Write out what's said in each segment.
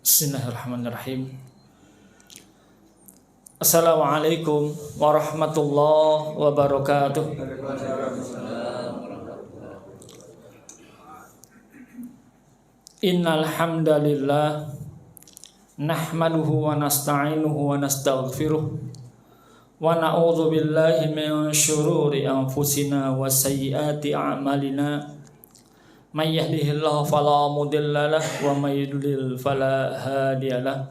Bismillahirrahmanirrahim. Assalamualaikum warahmatullahi wabarakatuh. Innal hamdalillah nahmaduhu wa nasta'inuhu wa nastaghfiruh wa na'udzu billahi min syururi anfusina wa sayyiati a'malina. Man yahdihillahu fala mudilla lahu wa may yudlil fala hadiya lahu.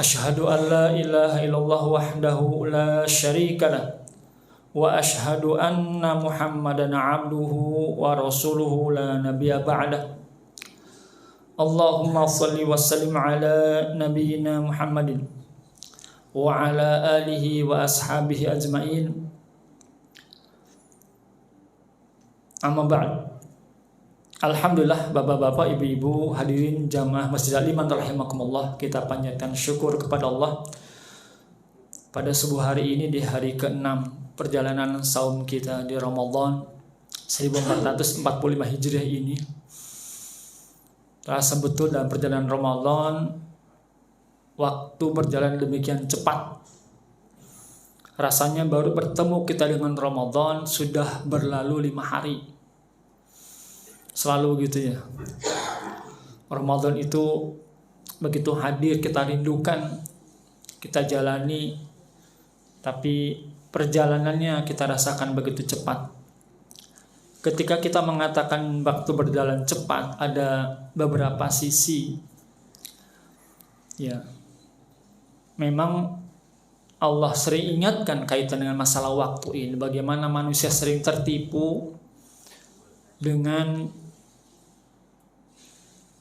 Asyhadu an la ilaha illallah wahdahu la syarika lahu wa asyhadu anna Muhammadan abduhu wa rasuluhu la nabiyya ba'dah. Allahumma shalli wa sallim ala nabiyyina Muhammadin wa ala alihi wa ashabihi ajmain. Amma ba'd. Alhamdulillah, bapak-bapak, ibu-ibu, hadirin jamaah Masjid Al-Iman rahimakumullah, kita panjatkan syukur kepada Allah pada subuh hari ini, di hari ke-6 perjalanan saum kita di Ramadan 1445 Hijriah ini. Terasa betul dalam perjalanan Ramadan waktu berjalan demikian cepat. Rasanya baru bertemu kita dengan Ramadan sudah berlalu 5 hari. Selalu gitu ya. Ramadan itu begitu hadir, kita rindukan, kita jalani, tapi perjalanannya kita rasakan begitu cepat. Ketika kita mengatakan waktu berjalan cepat, ada beberapa sisi. Ya. Memang Allah sering ingatkan kaitan dengan masalah waktu ini, bagaimana manusia sering tertipu dengan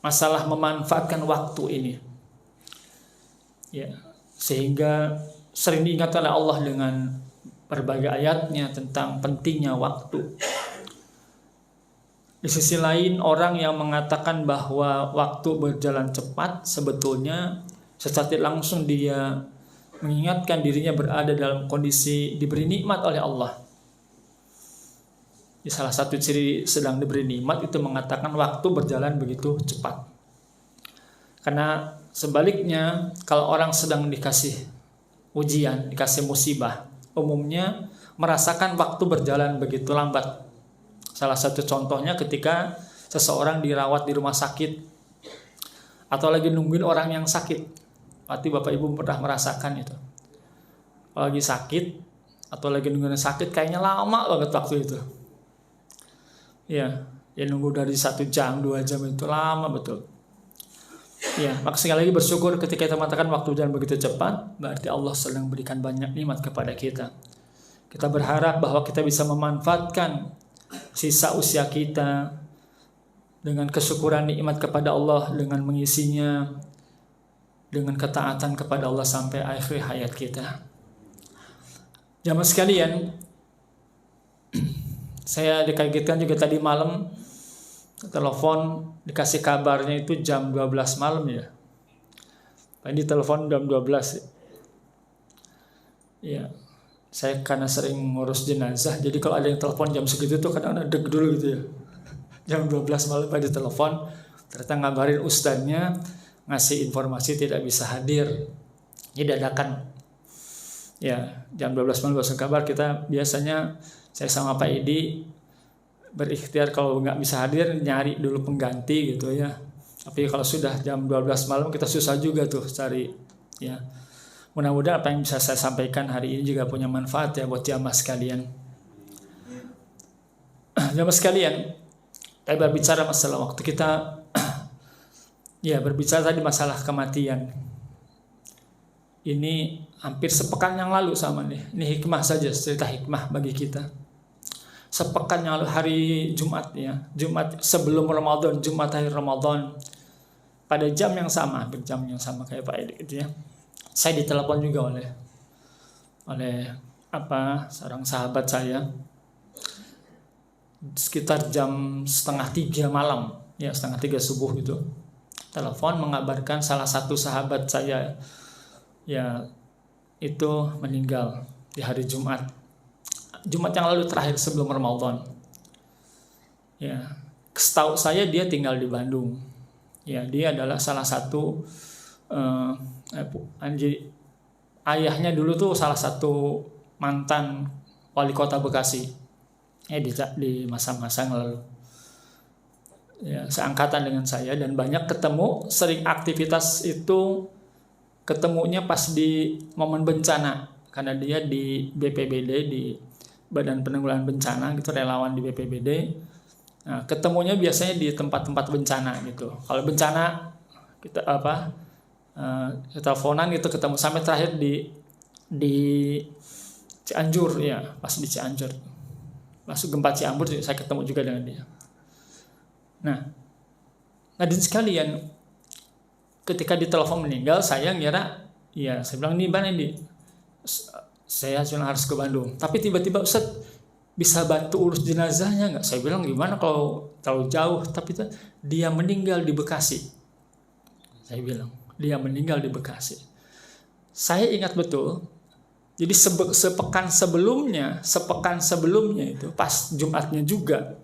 masalah memanfaatkan waktu ini, ya, sehingga sering diingatkan oleh Allah dengan berbagai ayatnya tentang pentingnya waktu. Di sisi lain, orang yang mengatakan bahwa waktu berjalan cepat, sebetulnya secara tidak langsung dia mengingatkan dirinya berada dalam kondisi diberi nikmat oleh Allah. Salah satu ciri sedang diberi nikmat itu mengatakan waktu berjalan begitu cepat. Karena sebaliknya, kalau orang sedang dikasih ujian, dikasih musibah, umumnya merasakan waktu berjalan begitu lambat. Salah satu contohnya ketika seseorang dirawat di rumah sakit atau lagi nungguin orang yang sakit. Pasti Bapak Ibu pernah merasakan itu. Kalau lagi sakit atau lagi nungguin sakit, kayaknya lama banget waktu itu. Ya nunggu dari 1 jam, 2 jam itu lama betul. Ya, maka sekali lagi bersyukur ketika kita mengatakan waktu jalan begitu cepat, berarti Allah sedang berikan banyak nikmat kepada kita. Kita berharap bahwa kita bisa memanfaatkan sisa usia kita dengan kesyukuran nikmat kepada Allah, dengan mengisinya dengan ketaatan kepada Allah sampai akhir hayat kita. Jamaah sekalian, saya dikagetkan juga tadi malam, telepon dikasih kabarnya itu jam 12 malam ya. Tadi telepon jam 12. Ya, saya karena sering ngurus jenazah, jadi kalau ada yang telepon jam segitu tuh kadang-kadang deg dulu gitu ya. Jam 12 malam pada telepon, ternyata ngabarin ustadznya ngasih informasi tidak bisa hadir. Jadi dadakan. Ya, jam 12 malam langsung kabar. Kita biasanya, saya sama Pak Edi berikhtiar kalau nggak bisa hadir nyari dulu pengganti gitu ya. Tapi kalau sudah jam 12 malam kita susah juga tuh cari ya. Mudah-mudahan apa yang bisa saya sampaikan hari ini juga punya manfaat ya buat jamaah sekalian. Jamaah sekalian, saya berbicara masalah waktu kita ya, berbicara tadi masalah kematian. Ini hampir sepekan yang lalu sama nih. Ini hikmah saja, cerita hikmah bagi kita. Sepekan yang lalu hari Jumat ya, Jumat sebelum Ramadan, Jumat akhir Ramadan, pada jam yang sama, hampir jam yang sama kayak Pak Edi gitu ya. Saya ditelepon juga oleh seorang sahabat saya sekitar jam 2:30 malam ya, 2:30 subuh gitu. Telepon mengabarkan salah satu sahabat saya ya itu meninggal di hari Jumat yang lalu terakhir sebelum Ramadan. Ya, setahu saya dia tinggal di Bandung. Ya, dia adalah salah satu ayahnya dulu tuh salah satu mantan wali kota Bekasi. Di masa-masa yang lalu. Ya, seangkatan dengan saya dan banyak ketemu, sering aktivitas itu ketemunya pas di momen bencana karena dia di BPBD, di Badan Penanggulangan Bencana gitu, relawan di BPBD. Nah, ketemunya biasanya di tempat-tempat bencana gitu. Kalau bencana kita teleponan gitu ketemu, sampai terakhir di Cianjur ya, pas di Cianjur. Masuk gempa Cianjur saya ketemu juga dengan dia. Nah, hadirin sekalian, ketika ditelepon meninggal, saya ngira, ya saya bilang, nih Bang ini, saya cuma harus ke Bandung. Tapi tiba-tiba Ustaz bisa bantu urus jenazahnya nggak? Saya bilang gimana kalau terlalu jauh, tapi dia meninggal di Bekasi. Saya bilang, dia meninggal di Bekasi. Saya ingat betul, jadi sepekan sebelumnya itu, pas Jumatnya juga,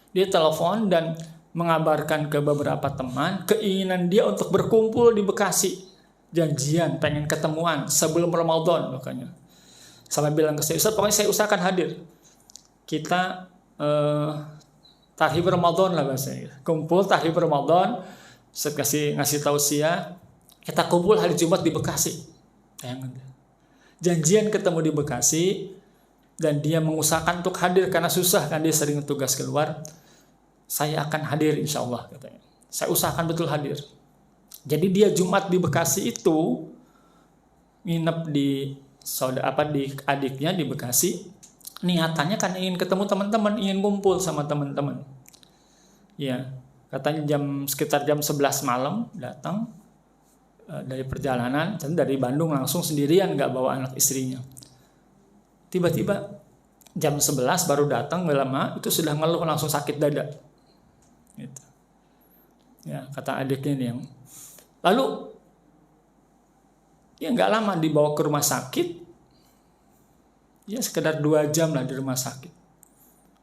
dia telepon dan mengabarkan ke beberapa teman, keinginan dia untuk berkumpul di Bekasi. Janjian, pengen ketemuan sebelum Ramadan makanya. Sampai bilang ke saya, Ustaz pokoknya saya usahakan hadir. Kita tahlil Ramadan lah bahasanya. Kumpul tahlil Ramadan, ngasih tausiah, kita kumpul hari Jumat di Bekasi. Janjian ketemu di Bekasi dan dia mengusahakan untuk hadir karena susah kan dia sering tugas keluar. Saya akan hadir insya Allah katanya. Saya usahakan betul hadir. Jadi dia Jumat di Bekasi itu nginep di adiknya di Bekasi. Niatannya kan ingin ketemu teman-teman, ingin kumpul sama teman-teman. Ya, katanya sekitar jam 11 malam datang dari perjalanan, dan dari Bandung langsung sendirian, nggak bawa anak istrinya. Tiba-tiba jam 11 baru datang, nggak lama itu sudah ngeluh langsung sakit dada. Gitu. Ya, kata adiknya nih yang. Lalu ya nggak lama dibawa ke rumah sakit. Ya sekedar 2 jam lah di rumah sakit,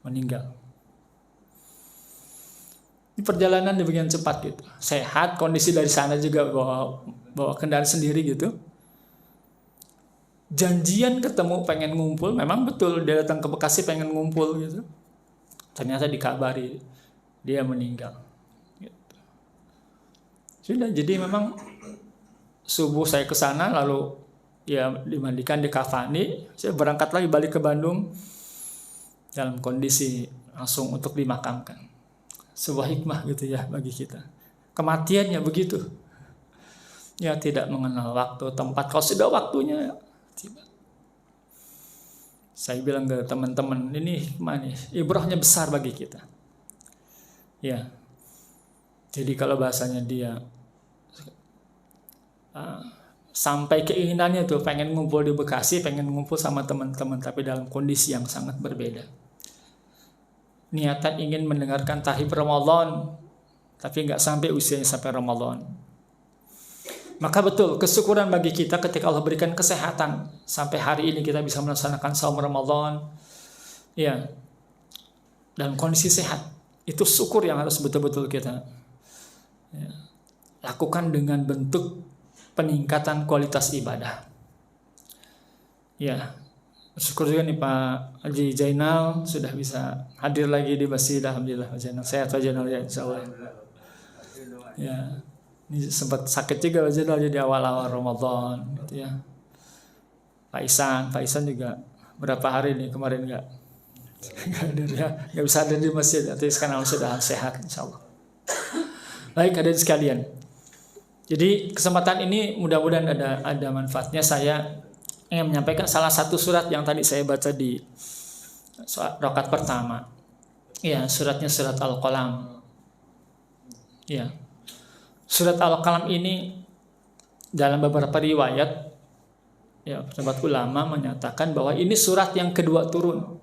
meninggal. Di perjalanan demikian cepat gitu, sehat, kondisi dari sana juga bawa kendaraan sendiri gitu. Janjian ketemu, pengen ngumpul, memang betul dia datang ke Bekasi pengen ngumpul gitu. Ternyata dikabari dia meninggal. Gitu. Sudah, jadi memang subuh saya ke sana lalu ya dimandikan, dikafani, saya berangkat lagi balik ke Bandung dalam kondisi langsung untuk dimakamkan. Sebuah hikmah gitu ya bagi kita. Kematiannya begitu. Ya tidak mengenal waktu, tempat. Kalau sudah waktunya tiba. Saya bilang ke teman-teman, ini hikmah nih, ibrahnya besar bagi kita. Ya. Jadi kalau bahasanya dia sampai keinginannya tuh pengen ngumpul di Bekasi, pengen ngumpul sama teman-teman, tapi dalam kondisi yang sangat berbeda. Niatan ingin mendengarkan tahlil Ramadan, tapi nggak sampai usianya sampai Ramadan. Maka betul kesyukuran bagi kita ketika Allah berikan kesehatan sampai hari ini kita bisa melaksanakan saum Ramadan, ya, dalam kondisi sehat. Itu syukur yang harus betul-betul kita lakukan dengan bentuk peningkatan kualitas ibadah. Ya, bersyukur juga nih Pak Haji Jainal sudah bisa hadir lagi di masjid. Alhamdulillah Pak Jainal. Sehat Pak Jainal ya insyaallah. Ya, ini sempat sakit juga Pak Jainal jadi awal-awal Ramadan gitu ya. Pak Isan juga berapa hari nih kemarin enggak hadir ya, enggak bisa hadir di masjid. Tapi sekarang sudah sehat insyaallah. Baik hadirin sekalian. Jadi kesempatan ini mudah-mudahan ada manfaatnya. Saya ingin menyampaikan salah satu surat yang tadi saya baca di rakaat pertama. Ya, suratnya surat Al-Qalam. Ya. Surat Al-Qalam ini dalam beberapa riwayat ya, pendapat ulama menyatakan bahwa ini surat yang kedua turun.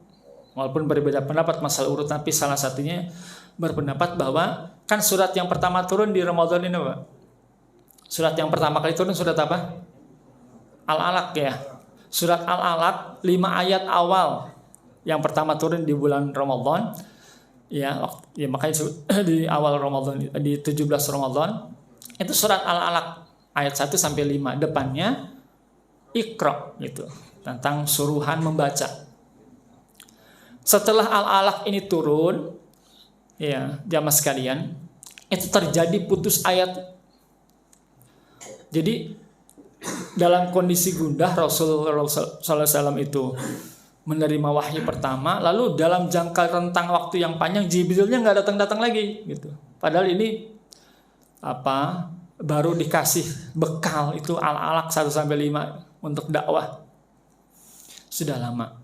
Walaupun berbeda pendapat masalah urut, tapi salah satunya berpendapat bahwa kan surat yang pertama turun di Ramadan ini, Pak. Surat yang pertama kali turun surat apa? Al-Alaq ya. Surat Al-Alaq 5 ayat awal yang pertama turun di bulan Ramadan. Ya makanya di awal Ramadan, di 17 Ramadan itu surat Al-Alaq ayat 1 sampai 5, depannya Iqra gitu, tentang suruhan membaca. Setelah Al-Alaq ini turun, ya jamaah sekalian, itu terjadi putus ayat. Jadi dalam kondisi gundah Rasulullah SAW itu menerima wahyu pertama, lalu dalam jangka rentang waktu yang panjang Jibrilnya nggak datang lagi gitu. Padahal ini baru dikasih bekal itu Al-Alaq 1 sampai 5 untuk dakwah. Sudah lama.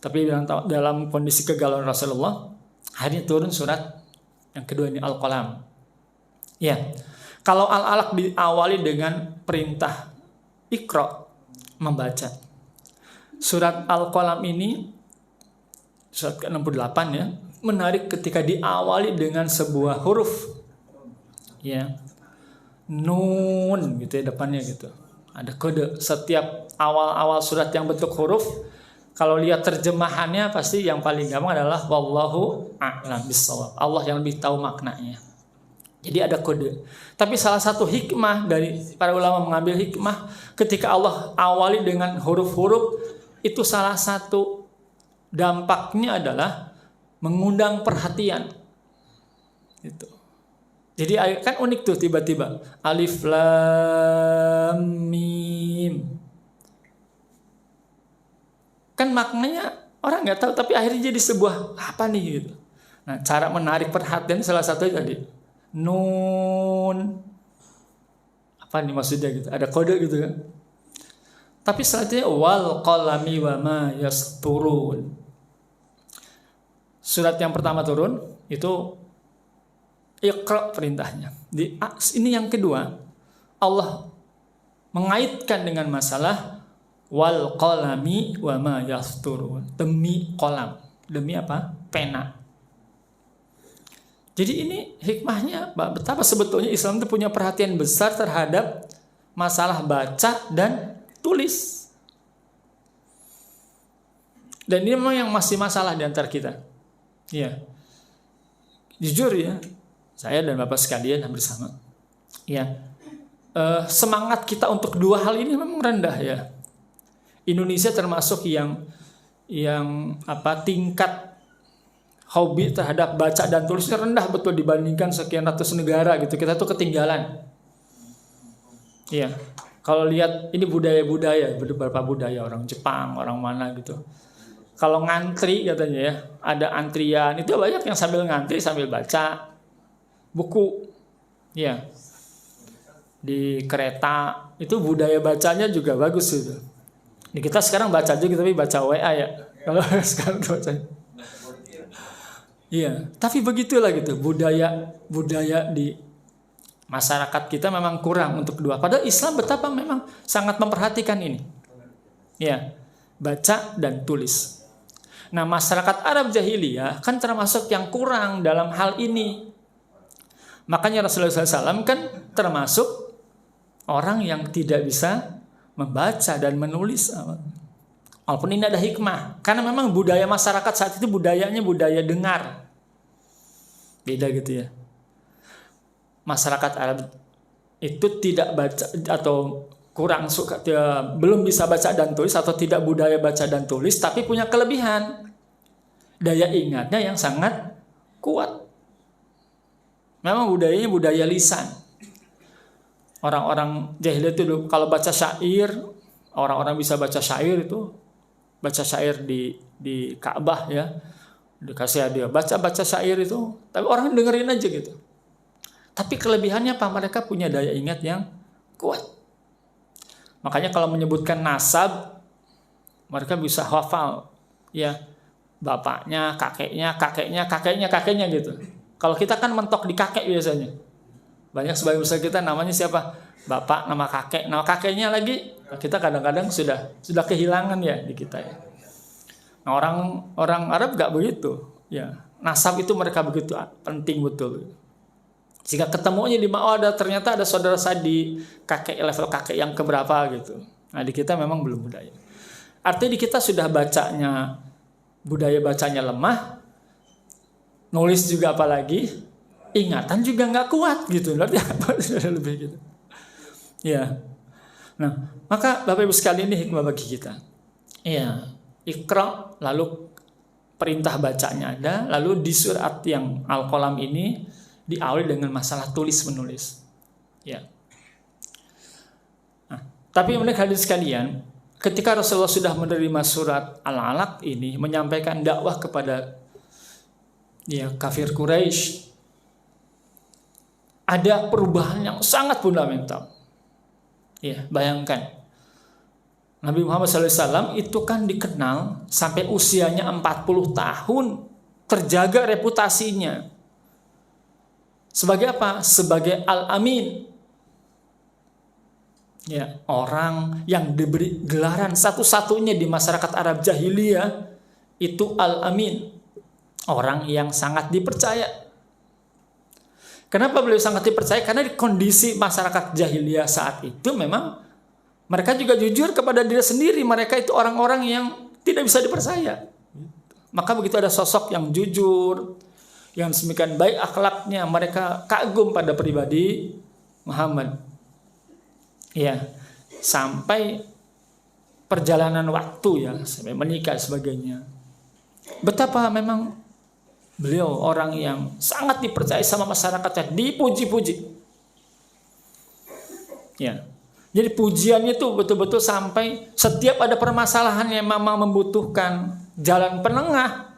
Tapi dalam kondisi kegalauan Rasulullah, akhirnya turun surat yang kedua ini Al-Qalam. Ya. Kalau Al-Alaq diawali dengan perintah Iqra, membaca. Surat Al-Qalam ini surat ke-68 ya, menarik ketika diawali dengan sebuah huruf ya. Nun gitu ya depannya gitu. Ada kode. Setiap awal-awal surat yang bentuk huruf, kalau lihat terjemahannya pasti yang paling gampang adalah wallahu a'lam bissawab. Allah yang lebih tahu maknanya. Jadi ada kode. Tapi salah satu hikmah dari para ulama mengambil hikmah ketika Allah awali dengan huruf-huruf, itu salah satu dampaknya adalah mengundang perhatian. Itu. Jadi kan unik tuh tiba-tiba alif lam mim. Kan maknanya orang nggak tahu, tapi akhirnya jadi sebuah apa nih gitu. Nah, cara menarik perhatian salah satunya tadi nun. Apa nih maksudnya gitu? Ada kode gitu kan? Tapi selanjutnya wal qalami wa ma yasturun. Surat yang pertama turun itu Iqra perintahnya. Ini yang kedua, Allah mengaitkan dengan masalah wal qalami wa ma yasturun. Demi qalam. Demi apa? Pena. Jadi ini hikmahnya betapa sebetulnya Islam itu punya perhatian besar terhadap masalah baca dan tulis. Dan ini memang yang masih masalah di antara kita. Ya. Jujur ya, saya dan Bapak sekalian hampir sama. Ya. Semangat kita untuk dua hal ini memang rendah ya. Indonesia termasuk yang tingkat hobi terhadap baca dan tulisnya rendah betul dibandingkan sekian ratus negara gitu. Kita tuh ketinggalan. Iya. Kalau lihat ini budaya-budaya, beberapa budaya orang Jepang, orang mana gitu. Kalau ngantri katanya ya, ada antrian, itu banyak yang sambil ngantri sambil baca buku. Iya. Di kereta itu budaya bacanya juga bagus gitu. Di kita sekarang baca aja gitu, tapi baca WA ya. Kalau sekarang baca. Iya, tapi begitulah gitu budaya di masyarakat kita memang kurang untuk kedua. Padahal Islam betapa memang sangat memperhatikan ini. Ya, baca dan tulis. Nah, masyarakat Arab jahiliyah kan termasuk yang kurang dalam hal ini. Makanya Rasulullah SAW kan termasuk orang yang tidak bisa membaca dan menulis. Walaupun ini ada hikmah. Karena memang budaya masyarakat saat itu budayanya budaya dengar. Beda gitu ya. Masyarakat Arab itu tidak baca atau kurang suka, belum bisa baca dan tulis atau tidak budaya baca dan tulis, tapi punya kelebihan. Daya ingatnya yang sangat kuat. Memang budayanya budaya lisan. Orang-orang jahiliyah itu kalau baca syair, orang-orang bisa baca syair itu, baca syair di Ka'bah ya. Dikasih hadiah, baca syair itu, tapi orang dengerin aja gitu. Tapi kelebihannya apa? Mereka punya daya ingat yang kuat. Makanya kalau menyebutkan nasab, mereka bisa hafal ya, bapaknya, kakeknya gitu. Kalau kita kan mentok di kakek biasanya. Banyak sebagian besar kita namanya siapa? Bapak, nama kakeknya lagi kita kadang-kadang sudah kehilangan ya di kita ya. Nah, orang Arab gak begitu ya. Nasab itu mereka begitu penting betul. Jika ketemunya di ternyata ada saudara saya di level kakek yang keberapa gitu. Nah, di kita memang belum budaya. Artinya di kita sudah budaya bacanya lemah. nulis juga apalagi, ingatan juga nggak kuat gitu. Berarti apa? Lebih gitu. Ya. Nah, maka Bapak Ibu sekalian ini hikmah bagi kita. Ya, Iqra, lalu perintah bacanya ada, lalu di surat yang Al-Qalam ini diawali dengan masalah tulis menulis. Ya. Nah, tapi mereka hadirin sekalian, ketika Rasulullah sudah menerima surat Al-Alaq ini menyampaikan dakwah kepada kafir Quraisy, ada perubahan yang sangat fundamental. Ya, bayangkan Nabi Muhammad SAW itu kan dikenal sampai usianya 40 tahun terjaga reputasinya. Sebagai apa? Sebagai Al-Amin. Ya, orang yang diberi gelaran satu-satunya di masyarakat Arab jahiliyah itu Al-Amin. Orang yang sangat dipercaya. Kenapa beliau sangat dipercaya? Karena di kondisi masyarakat jahiliyah saat itu memang mereka juga jujur kepada diri sendiri. Mereka itu orang-orang yang tidak bisa dipercaya. Maka begitu ada sosok yang jujur, yang semikian baik akhlaknya, mereka kagum pada pribadi Muhammad. Ya, sampai perjalanan waktu ya, sampai menikah sebagainya. Betapa memang beliau orang yang sangat dipercaya sama masyarakatnya, dipuji-puji. Ya. Jadi pujiannya itu betul-betul sampai setiap ada permasalahan yang memang membutuhkan jalan penengah,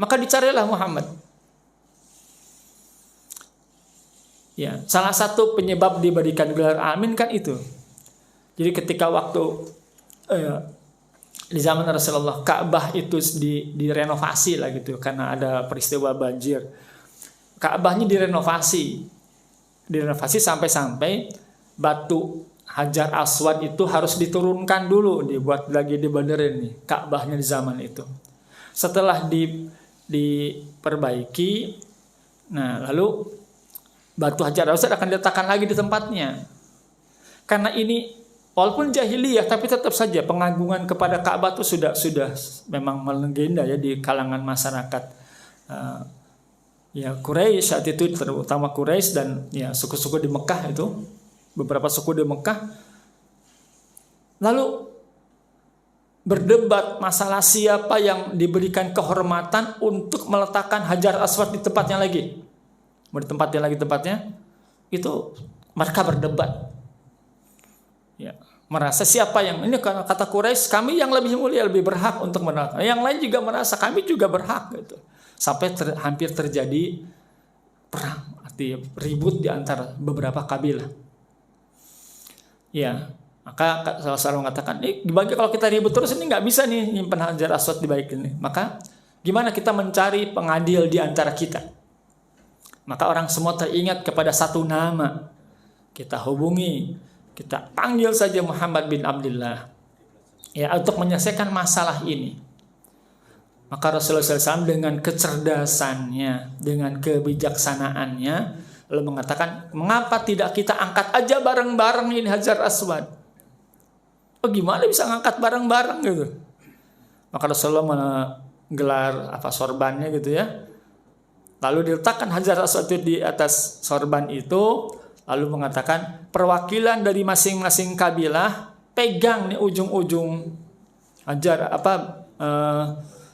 maka dicarilah Muhammad. Ya, salah satu penyebab diberikan gelar Amin kan itu. Jadi ketika waktu di zaman Rasulullah Ka'bah itu direnovasi lah gitu karena ada peristiwa banjir. Ka'bahnya direnovasi sampai batu Hajar Aswad itu harus diturunkan dulu, dibuat lagi dibenerin nih Ka'bahnya di zaman itu. Setelah diperbaiki, nah lalu batu Hajar Aswad akan diletakkan lagi di tempatnya. Karena ini walaupun jahiliyah tapi tetap saja pengagungan kepada Ka'bah itu sudah memang melegenda ya di kalangan masyarakat Quraisy saat itu, terutama Quraisy dan ya suku-suku di Mekah itu, beberapa suku di Mekah. Lalu berdebat masalah siapa yang diberikan kehormatan untuk meletakkan Hajar Aswad di tempatnya lagi. Mau ditempatin lagi tempatnya, itu mereka berdebat. Ya, merasa siapa yang ini, kata Quraisy, kami yang lebih mulia, lebih berhak untuk menetapkan. Yang lain juga merasa kami juga berhak gitu. Sampai hampir terjadi perang, artinya ribut di antara beberapa kabilah. Ya, maka salah mengatakan, dibagi kalau kita ribut terus ini nggak bisa nih nyimpan Hajar Aswad di baik ini. Maka gimana kita mencari pengadil di antara kita? Maka orang semua teringat kepada satu nama. Kita hubungi, kita panggil saja Muhammad bin Abdullah. Ya, untuk menyelesaikan masalah ini. Maka Rasulullah SAW dengan kecerdasannya, dengan kebijaksanaannya, lalu mengatakan, mengapa tidak kita angkat aja bareng-bareng ini Hajar Aswad? Oh, gimana bisa ngangkat bareng-bareng gitu? Maka Rasulullah menggelar sorbannya gitu ya. Lalu diletakkan Hajar Aswad itu di atas sorban itu, lalu mengatakan perwakilan dari masing-masing kabilah pegang nih ujung-ujung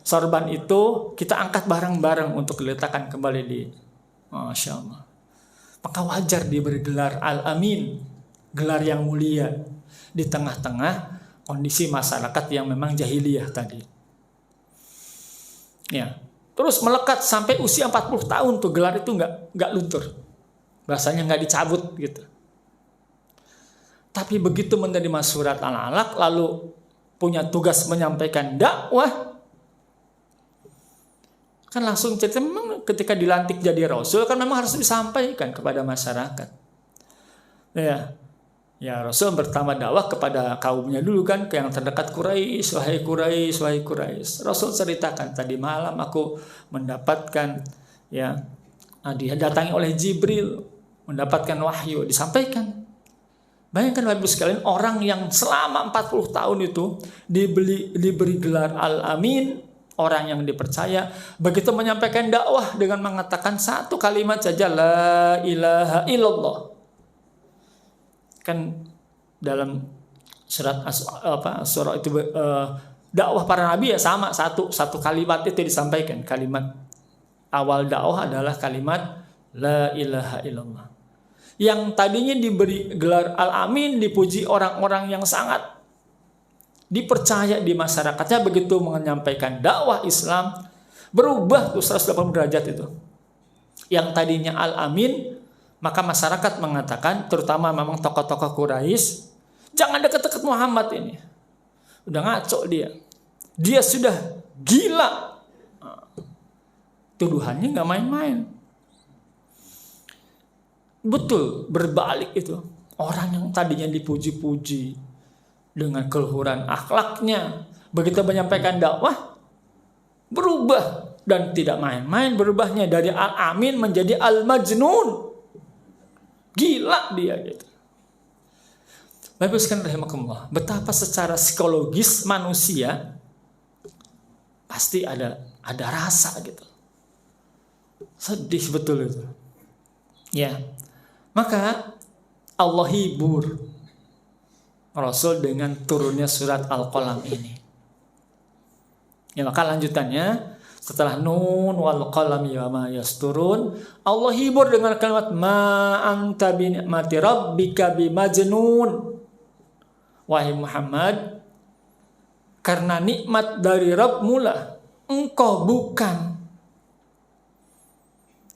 sorban itu, kita angkat bareng-bareng untuk diletakkan kembali di Masya Allah. Maka wajar dia bergelar Al-Amin, gelar yang mulia di tengah-tengah kondisi masyarakat yang memang jahiliyah tadi. Ya, terus melekat sampai usia 40 tahun tuh gelar itu nggak luntur, bahasanya nggak dicabut gitu. Tapi begitu menerima surat Al-Alaq lalu punya tugas menyampaikan dakwah, kan langsung cerita memang ketika dilantik jadi Rasul kan memang harus disampaikan kepada masyarakat. Ya Rasul pertama dakwah kepada kaumnya dulu kan, ke yang terdekat Quraisy, wahai Quraisy, wahai Quraisy. Rasul ceritakan tadi malam aku mendapatkan didatangi oleh Jibril, mendapatkan wahyu, disampaikan. Bayangkan Bapak Ibu sekalian, orang yang selama 40 tahun itu diberi gelar Al-Amin, Orang yang dipercaya begitu menyampaikan dakwah dengan mengatakan satu kalimat saja, la ilaha illallah. Kan dalam surat surah itu dakwah para nabi ya sama, satu kalimat itu disampaikan. Kalimat awal dakwah adalah kalimat la ilaha illallah. Yang tadinya diberi gelar Al-Amin, dipuji orang-orang yang sangat dipercaya di masyarakatnya, begitu menyampaikan dakwah Islam berubah tuh 180 derajat itu. Yang tadinya Al-Amin, maka masyarakat mengatakan, terutama memang tokoh-tokoh Quraisy, jangan dekat-dekat Muhammad ini. Udah ngaco dia. Dia sudah gila. Tuduhannya nggak main-main. Betul, berbalik itu. Orang yang tadinya dipuji-puji dengan keluhuran akhlaknya, begitu menyampaikan dakwah, berubah. Dan tidak main-main berubahnya, dari Al-Amin menjadi Al-Majnun. Gila dia gitu. Bapak sekalian rahimakumullah, betapa secara psikologis manusia pasti ada rasa gitu. Sedih betul itu. Ya. Maka Allah hibur Rasul dengan turunnya surat Al-Qalam ini. Ya, maka lanjutannya setelah nun wal qalami wa ma yasturun, Allah hibur dengan kalimat ma anta bi ni'mati rabbika bimajnun. Wahai Muhammad, karena nikmat dari Rabb-Mu lah engkau bukan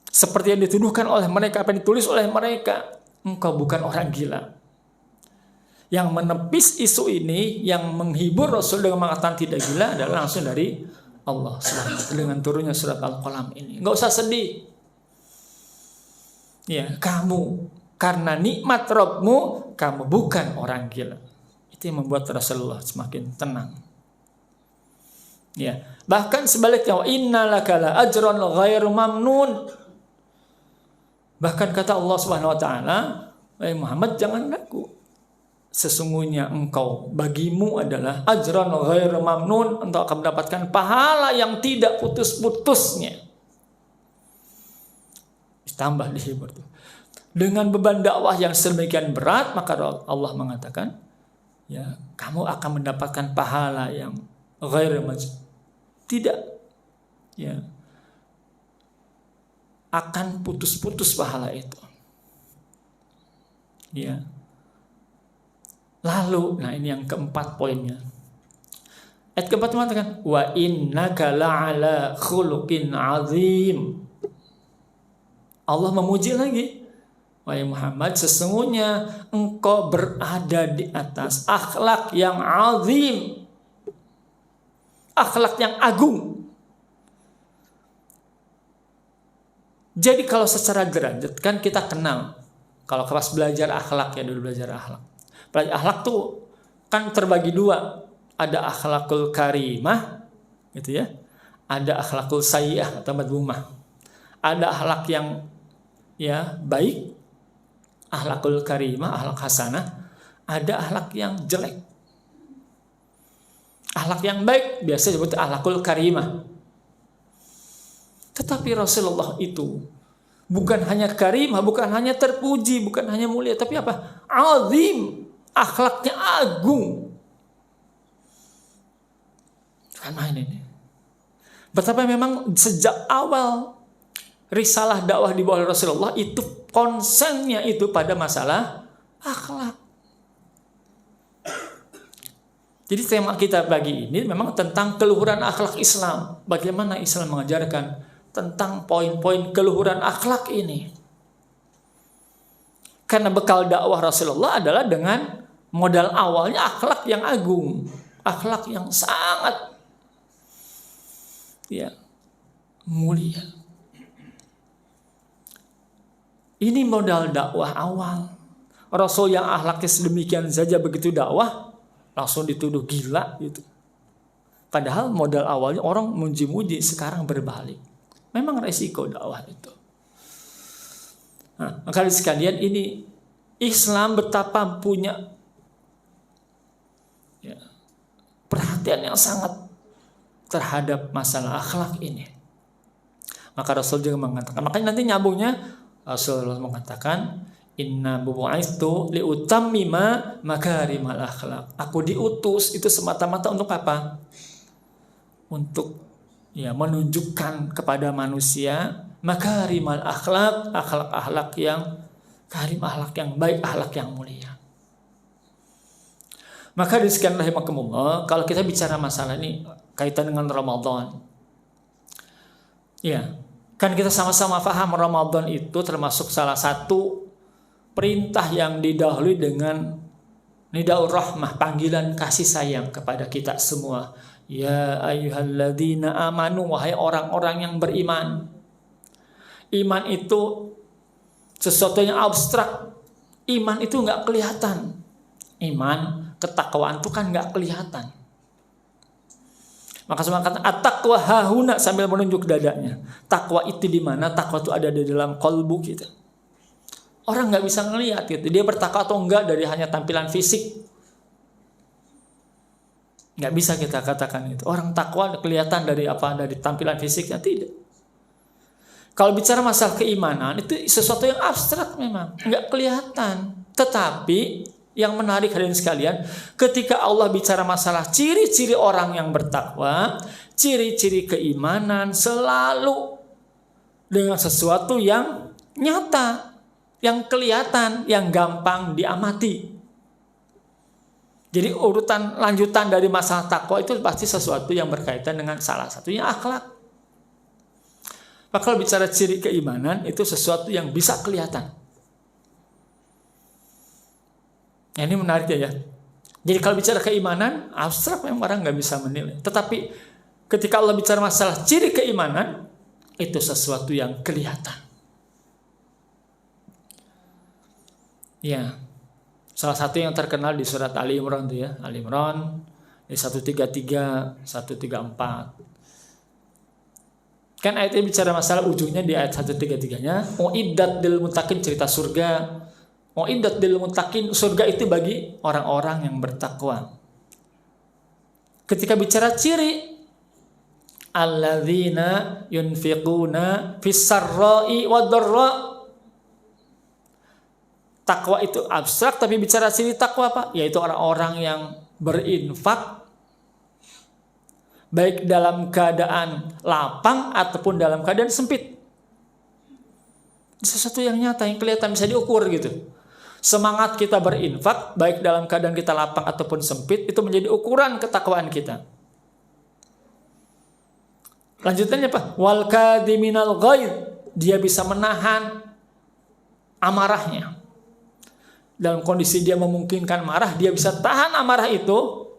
seperti yang dituduhkan oleh mereka, apa yang ditulis oleh mereka, engkau bukan orang gila. Yang menepis isu ini, yang menghibur Rasul dengan mengatakan tidak gila adalah langsung dari Allah SWT dengan turunnya surat Al-Qalam ini. Enggak usah sedih. Ya, kamu karena nikmat Rabb-Mu, kamu bukan orang gila. Itu yang membuat Rasulullah semakin tenang. Ya, bahkan sebaliknya, wa innalaka la ajran ghairu mamnun. Bahkan kata Allah Subhanahu wa taala, wahai Muhammad, jangan ragu. Sesungguhnya engkau, bagimu adalah ajran ghairu mamnun, engkau akan mendapatkan pahala yang tidak putus-putusnya. Ditambah dihibur tuh. Dengan beban dakwah yang sedemikian berat, maka Allah mengatakan, ya, kamu akan mendapatkan pahala yang ghairu mamnun. Tidak, ya, akan putus-putus pahala itu. Ya. Lalu, nah ini yang keempat poinnya. Ayat keempat mengatakan, wa innaka la'ala khuluqin azim. Allah memuji lagi. Wahai Muhammad, sesungguhnya engkau berada di atas akhlak yang azim. Akhlak yang agung. Jadi kalau secara derajat kan kita kenal. Kalau kelas belajar akhlak, ya dulu belajar akhlak. Belajar akhlak tuh kan terbagi dua. Ada akhlakul karimah, gitu ya. Ada akhlakul sayyi'ah atau madhumah. Ada akhlak yang ya baik, akhlakul karimah, akhlak hasanah. Ada akhlak yang jelek. Akhlak yang baik biasa disebut akhlakul karimah. Tetapi Rasulullah itu bukan hanya karimah, bukan hanya terpuji, bukan hanya mulia, tapi apa? Azim, akhlaknya agung. Kan main ini. Betapa memang sejak awal risalah dakwah di bawah Rasulullah itu konsennya itu pada masalah akhlak. Jadi tema kita pagi ini memang tentang keluhuran akhlak Islam. Bagaimana Islam mengajarkan tentang poin-poin keluhuran akhlak ini. Karena bekal dakwah Rasulullah adalah dengan modal awalnya akhlak yang agung. Akhlak yang sangat ya mulia. Ini modal dakwah awal. Rasul yang akhlaknya sedemikian saja begitu dakwah, langsung dituduh gila gitu. Padahal modal awalnya orang muji-muji, sekarang berbalik. Memang resiko dakwah itu. Nah, maka sekalian ini Islam betapa punya ya, perhatian yang sangat terhadap masalah akhlak ini. Maka Rasul juga mengatakan, makanya nanti nyambungnya Rasulullah mengatakan, inna bu'aistu liutammima makarimal akhlak. Aku diutus itu semata-mata untuk apa? Untuk menunjukkan kepada manusia makarimal akhlak, akhlak-akhlak yang karim, akhlak yang baik, akhlak yang mulia. Maka di sekian rahimakumullah, kalau kita bicara masalah ini kaitan dengan Ramadan, kan kita sama-sama paham Ramadan itu termasuk salah satu perintah yang didahului dengan nidaur rahmah, panggilan kasih sayang kepada kita semua. Ya ayyuhalladzina amanu, wahai orang-orang yang beriman. Iman itu sesuatu yang abstrak. Iman itu nggak kelihatan. Iman, ketakwaan itu kan nggak kelihatan. Maka semua kata at-taqwa hahuna sambil menunjuk dadanya. Takwa itu di mana? Takwa itu ada di dalam qalbu kita. Orang nggak bisa ngelihat gitu. Dia bertakwa atau enggak dari hanya tampilan fisik. Nggak bisa kita katakan itu. Orang takwa kelihatan dari apa? Dari tampilan fisiknya, tidak. Kalau bicara masalah keimanan itu sesuatu yang abstrak memang, nggak kelihatan. Tetapi yang menarik hadirin sekalian, ketika Allah bicara masalah ciri-ciri orang yang bertakwa, ciri-ciri keimanan selalu dengan sesuatu yang nyata, yang kelihatan, yang gampang diamati. Jadi urutan lanjutan dari masalah takwa itu pasti sesuatu yang berkaitan dengan salah satunya akhlak. Maka kalau bicara ciri keimanan itu sesuatu yang bisa kelihatan. Ini menarik ya. Jadi kalau bicara keimanan, abstrak memang orang nggak bisa menilai. Tetapi ketika Allah bicara masalah ciri keimanan, itu sesuatu yang kelihatan. Ya, salah satu yang terkenal di surat Ali Imran itu ya, Ali Imran di 133, 134. Kan ayat ini bicara masalah ujungnya di ayat 133-nya, uiddat lil muttaqin, cerita surga. Uiddat lil muttaqin, surga itu bagi orang-orang yang bertakwa. Ketika bicara ciri, alladzina yunfiquna fis sarra'i wad dharra. Takwa itu abstrak, tapi bicara ciri takwa apa? Yaitu orang-orang yang berinfak baik dalam keadaan lapang ataupun dalam keadaan sempit. Sesuatu yang nyata, yang kelihatan, bisa diukur gitu. Semangat kita berinfak baik dalam keadaan kita lapang ataupun sempit itu menjadi ukuran ketakwaan kita. Lanjutannya apa? Wal kadhiminal ghaidh, dia bisa menahan amarahnya. Dalam kondisi dia memungkinkan marah, dia bisa tahan amarah itu,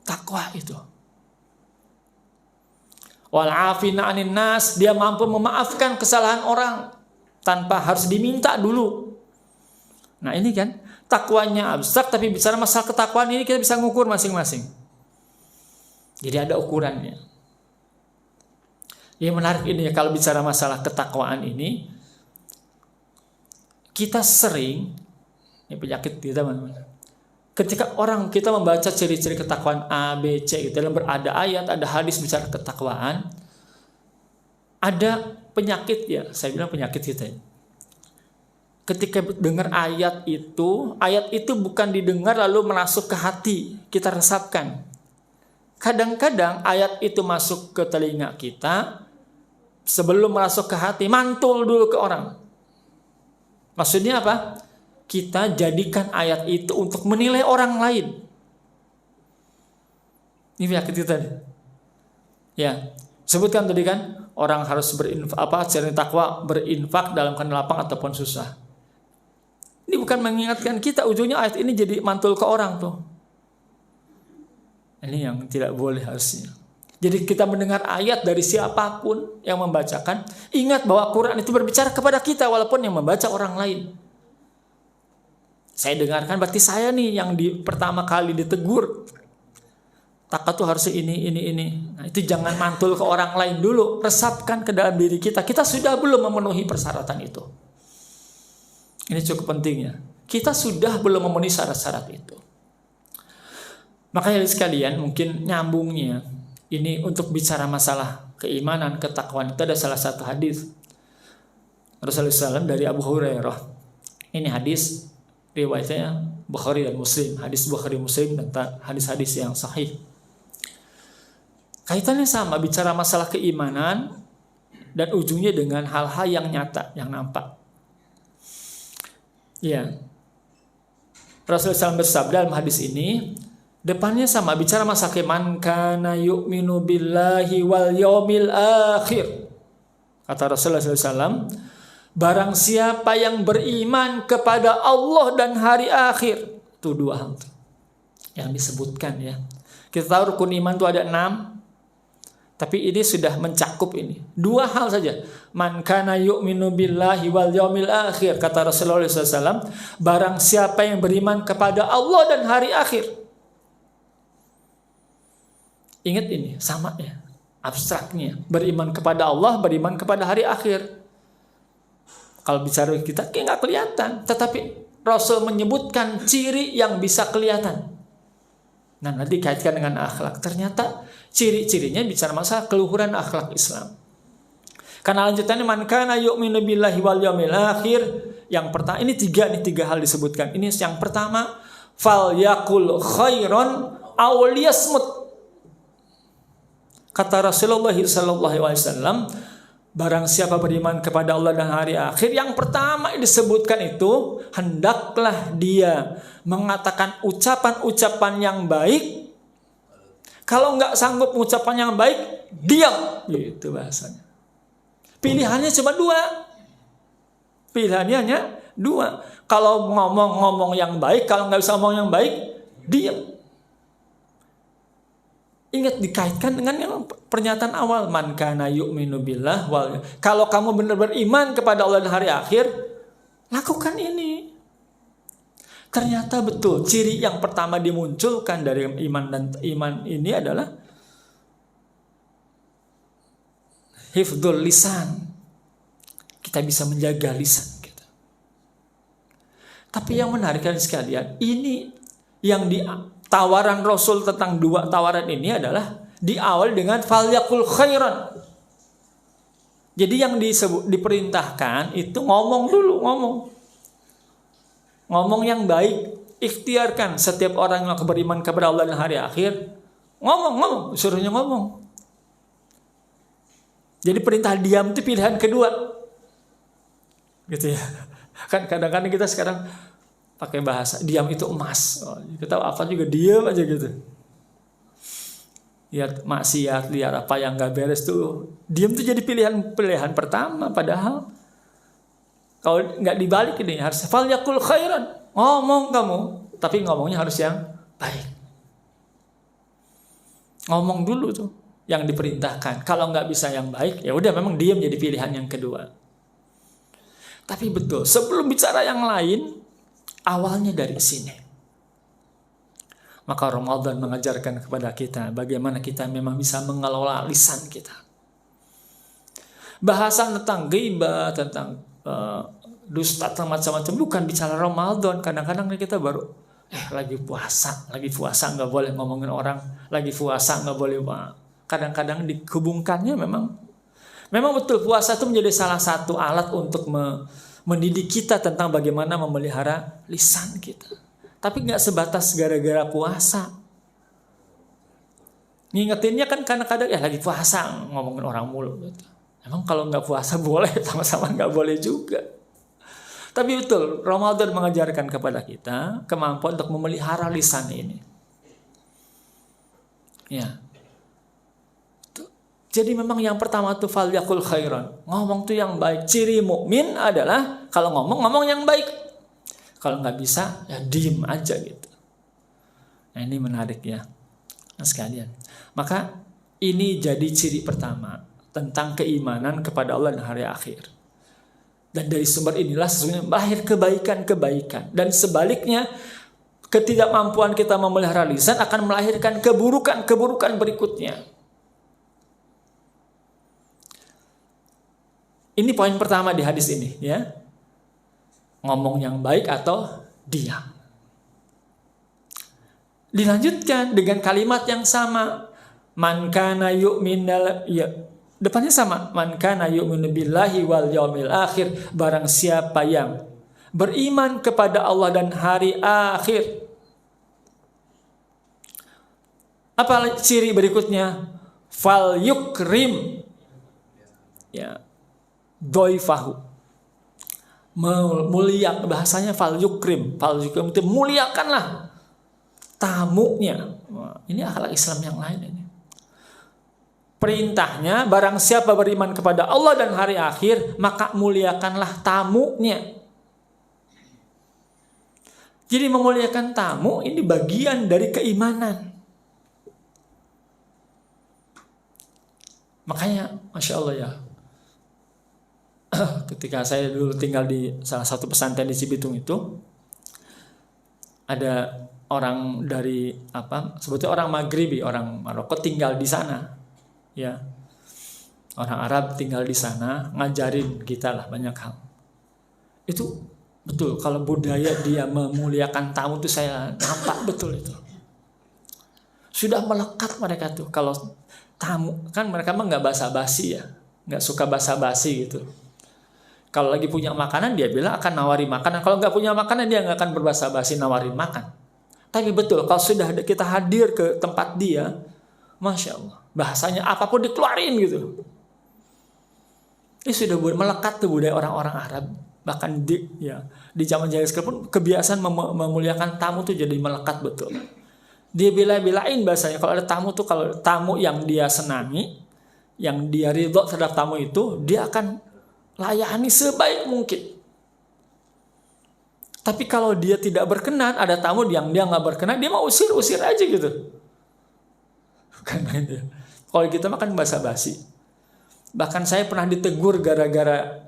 takwa itu. Wal afina 'anin nas, dia mampu memaafkan kesalahan orang tanpa harus diminta dulu. Nah ini kan takwanya abstrak, tapi bicara masalah ketakwaan ini kita bisa ngukur masing-masing. Jadi ada ukurannya. Yang menarik ini ya, kalau bicara masalah ketakwaan ini, kita sering, ini penyakit kita teman-teman. Ketika orang kita membaca ciri-ciri ketakwaan A, B, C, gitu, dalam ada ayat, ada hadis bicara ketakwaan, ada penyakit ya, saya bilang penyakit kita ya. Ketika dengar ayat itu bukan didengar lalu masuk ke hati, kita resapkan. Kadang-kadang ayat itu masuk ke telinga kita, sebelum masuk ke hati, mantul dulu ke orang. Maksudnya apa? Kita jadikan ayat itu untuk menilai orang lain. Ini penyakit kita nih. Ya, sebutkan tadi kan, orang harus ciri takwa berinfak dalam keadaan lapang ataupun susah. Ini bukan mengingatkan kita, ujungnya ayat ini jadi mantul ke orang tuh. Ini yang tidak boleh harusnya. Jadi kita mendengar ayat dari siapapun yang membacakan, ingat bahwa Quran itu berbicara kepada kita walaupun yang membaca orang lain. Saya dengarkan berarti saya nih yang pertama kali ditegur. Takwa tuh harusnya ini. Nah itu jangan mantul ke orang lain dulu, resapkan ke dalam diri kita. Kita sudah belum memenuhi persyaratan itu. Ini cukup penting ya. Kita sudah belum memenuhi syarat-syarat itu. Makanya sekalian mungkin nyambungnya. Ini untuk bicara masalah keimanan, ketakwaan itu ada salah satu hadis Rasulullah SAW dari Abu Hurairah. Ini hadis riwayatnya Bukhari dan Muslim, hadis Bukhari Muslim tentang hadis-hadis yang sahih. Kaitannya sama, bicara masalah keimanan dan ujungnya dengan hal-hal yang nyata, yang nampak. Ya, Rasulullah SAW bersabda dalam hadis ini, depannya sama, bicara masalah keimanan, kana yu'minu billahi wal yaumil akhir. Kata Rasulullah SAW, barang siapa yang beriman kepada Allah dan hari akhir. Itu dua hal yang disebutkan ya. Kita tahu rukun iman itu ada 6. Tapi ini sudah mencakup ini. Dua hal saja. Man kana yu'minu billahi wal yaumil akhir. Kata Rasulullah SAW, barang siapa yang beriman kepada Allah dan hari akhir. Ingat ini, sama ya. Abstraknya. Beriman kepada Allah, beriman kepada hari akhir. Kalau bicara kita, kayak nggak kelihatan. Tetapi Rasul menyebutkan ciri yang bisa kelihatan. Nah, nanti kaitkan dengan akhlak. Ternyata ciri-cirinya bicara masalah keluhuran akhlak Islam. Karena lanjutannya man kana yu'minu billahi wal yaumil akhir. Yang pertama, ini tiga hal disebutkan. Ini yang pertama, fal yakul khairon aw liyasmut. Kata Rasulullah SAW, barang siapa beriman kepada Allah dan hari akhir, yang pertama yang disebutkan itu, hendaklah dia mengatakan ucapan-ucapan yang baik. Kalau nggak sanggup mengucapkan yang baik, diam. Gitu bahasanya. Pilihannya cuma 2. Pilihannya hanya 2. Kalau ngomong yang baik, kalau nggak bisa ngomong yang baik, diam. Ingat, dikaitkan dengan yang pernyataan awal, man kana yu'minu billah wal. Kalau kamu benar beriman kepada Allah dan hari akhir, lakukan ini. Ternyata betul, ciri yang pertama dimunculkan dari iman dan iman ini adalah hifdzul lisan. Kita bisa menjaga lisan kita. Tapi yang menarik sekalian, ini yang di tawaran Rasul tentang 2 tawaran ini adalah diawali dengan falyakul khairan. Jadi yang diperintahkan itu ngomong dulu, ngomong yang baik. Ikhtiarkan setiap orang yang beriman kepada Allah dan hari akhir, ngomong, suruhnya ngomong. Jadi perintah diam itu pilihan kedua, gitu ya. Kan kadang-kadang kita sekarang pakai bahasa diam itu emas. Kita apa juga diam aja gitu. Lihat maksiat, lihat apa yang nggak beres tuh, diam tuh jadi pilihan pertama. Padahal kalau nggak dibalik ini harus falyakul khairan, ngomong kamu, tapi ngomongnya harus yang baik. Ngomong dulu tuh yang diperintahkan. Kalau nggak bisa yang baik, ya udah memang diam jadi pilihan yang kedua. Tapi betul, sebelum bicara yang lain, awalnya dari sini. Maka Ramadan mengajarkan kepada kita bagaimana kita memang bisa mengelola lisan kita. Bahasan tentang ghibah, tentang dusta, macam-macam bukan bicara Ramadan. Kadang-kadang kita baru lagi puasa nggak boleh ngomongin orang, lagi puasa nggak boleh. Kadang-kadang dihubungkannya memang betul, puasa itu menjadi salah satu alat untuk mendidik kita tentang bagaimana memelihara lisan kita. Tapi nggak sebatas gara-gara puasa. Ngingetinnya kan kadang-kadang lagi puasa ngomongin orang mulu gitu. Emang kalau nggak puasa boleh, sama-sama nggak boleh juga. Tapi betul, Ramadan mengajarkan kepada kita kemampuan untuk memelihara lisan ini. Ya. Jadi memang yang pertama tuh falyakul khairan, ngomong tuh yang baik. Ciri mukmin adalah kalau ngomong yang baik. Kalau nggak bisa, ya diem aja gitu. Nah ini menarik ya, sekalian. Maka ini jadi ciri pertama tentang keimanan kepada Allah dan hari akhir. Dan dari sumber inilah sesungguhnya lahir kebaikan-kebaikan. Dan sebaliknya, ketidakmampuan kita memelihara lisan akan melahirkan keburukan-keburukan berikutnya. Ini poin pertama di hadis ini, ya. Ngomong yang baik atau diam. Dilanjutkan dengan kalimat yang sama. Man kana yu'minal ya depannya sama, man kana yu'minu billahi wal yaumil akhir, barang siapa yang beriman kepada Allah dan hari akhir. Apa ciri berikutnya? Fal yukrim ya doifahu, mulia, bahasanya fal yukrim itu muliakanlah tamunya. Wah, ini akhlak Islam yang lain ini. Perintahnya barang siapa beriman kepada Allah dan hari akhir, maka muliakanlah tamunya. Jadi memuliakan tamu ini bagian dari keimanan. Makanya Masya Allah ya, ketika saya dulu tinggal di salah satu pesantren di Cibitung itu, ada orang dari sebetulnya orang Maghribi, orang Maroko tinggal di sana, ya, orang Arab tinggal di sana, ngajarin kita lah banyak hal. Itu betul, kalau budaya dia memuliakan tamu itu saya nampak betul itu. Sudah melekat mereka tuh, kalau tamu kan mereka mah nggak basa-basi ya, nggak suka basa-basi gitu. Kalau lagi punya makanan dia bilang akan nawari makanan, kalau nggak punya makanan dia nggak akan berbasa-basi nawarin makan. Tapi betul kalau sudah kita hadir ke tempat dia, Masya Allah, bahasanya apapun dikeluarin gitu. Ini sudah melekat tuh budaya orang-orang Arab, bahkan di zaman jahiliyah sekalipun kebiasaan memuliakan tamu tuh jadi melekat betul. Dia bela-belain bahasanya kalau ada tamu tuh, kalau tamu yang dia senangi, yang dia ridho terhadap tamu itu, dia akan layani sebaik mungkin. Tapi kalau dia tidak berkenan, ada tamu yang dia nggak berkenan, dia mau usir aja gitu. Bukan main dia. Kalau kita makan basa-basi. Bahkan saya pernah ditegur gara-gara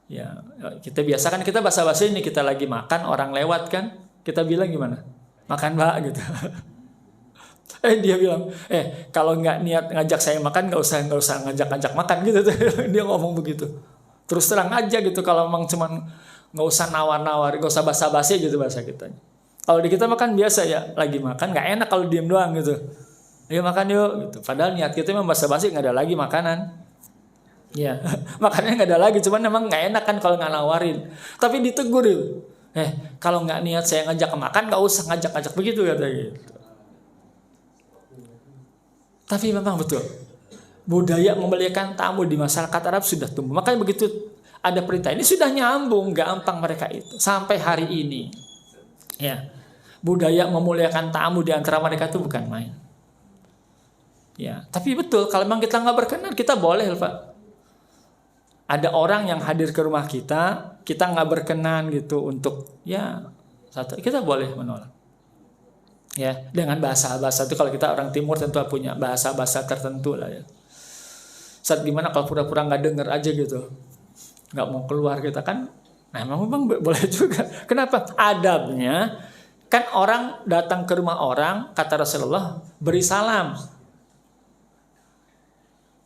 ya kita biasa kan kita basa-basi ini, kita lagi makan orang lewat kan, kita bilang gimana? Makan Mbak gitu. Dia bilang, kalau nggak niat ngajak saya makan nggak usah ngajak makan gitu. Dia ngomong begitu. Terus terang aja gitu, kalau memang cuman nggak usah nawar-nawar, nggak usah basa-basi gitu bahasa kita. Kalau di kita makan biasa ya, lagi makan nggak enak kalau diem doang gitu. Ayo makan yuk gitu. Padahal niat kita memang basa-basi, nggak ada lagi makanan. Ya, makannya nggak ada lagi, cuman memang nggak enak kan kalau nggak nawarin. Tapi ditegur itu. Kalau nggak niat saya ngajak makan nggak usah ngajak begitu katanya gitu. Tapi memang betul, budaya memuliakan tamu di masyarakat Arab sudah tumbuh. Makanya begitu ada perintah ini sudah nyambung, gampang mereka itu sampai hari ini. Ya, budaya memuliakan tamu di antara mereka itu bukan main. Ya, tapi betul kalau memang kita nggak berkenan, kita boleh Pak. Ada orang yang hadir ke rumah kita nggak berkenan gitu untuk kita boleh menolak. Ya, dengan bahasa-bahasa itu kalau kita orang timur tentu punya bahasa-bahasa tertentu lah ya. Saat gimana kalau pura-pura nggak denger aja gitu, nggak mau keluar kita kan, nah memang boleh juga. Kenapa? Adabnya kan orang datang ke rumah orang, kata Rasulullah, beri salam.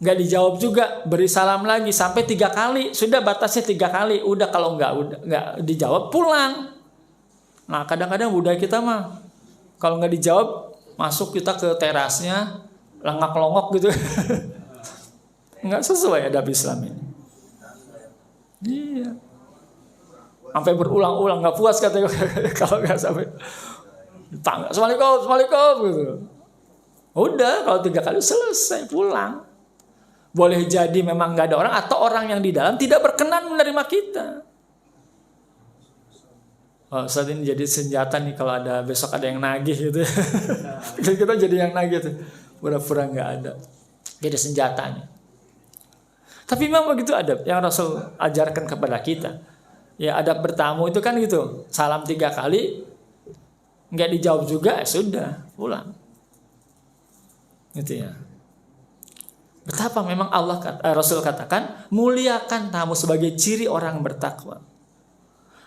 Nggak dijawab juga, beri salam lagi sampai 3 kali. Sudah batasnya 3 kali. Udah kalau nggak dijawab pulang. Nah kadang-kadang budaya kita mah kalau nggak dijawab, masuk kita ke terasnya, lengak-longok gitu. Nggak sesuai adab Islam ini. Iya. Sampai berulang-ulang, nggak puas katanya kalau nggak sampai. Assalamualaikum gitu. Udah, kalau 3 kali selesai pulang. Boleh jadi memang nggak ada orang, atau orang yang di dalam tidak berkenan menerima kita. Saat ini jadi senjata nih kalau ada besok ada yang nagih gitu. Kita jadi yang nagih tuh. Pura-pura nggak ada. Jadi senjatanya. Tapi memang begitu adab yang Rasul ajarkan kepada kita. Ya adab bertamu itu kan gitu. Salam 3 kali, nggak dijawab juga, sudah pulang. Gitu ya. Betapa memang Rasul katakan muliakan tamu sebagai ciri orang bertakwa.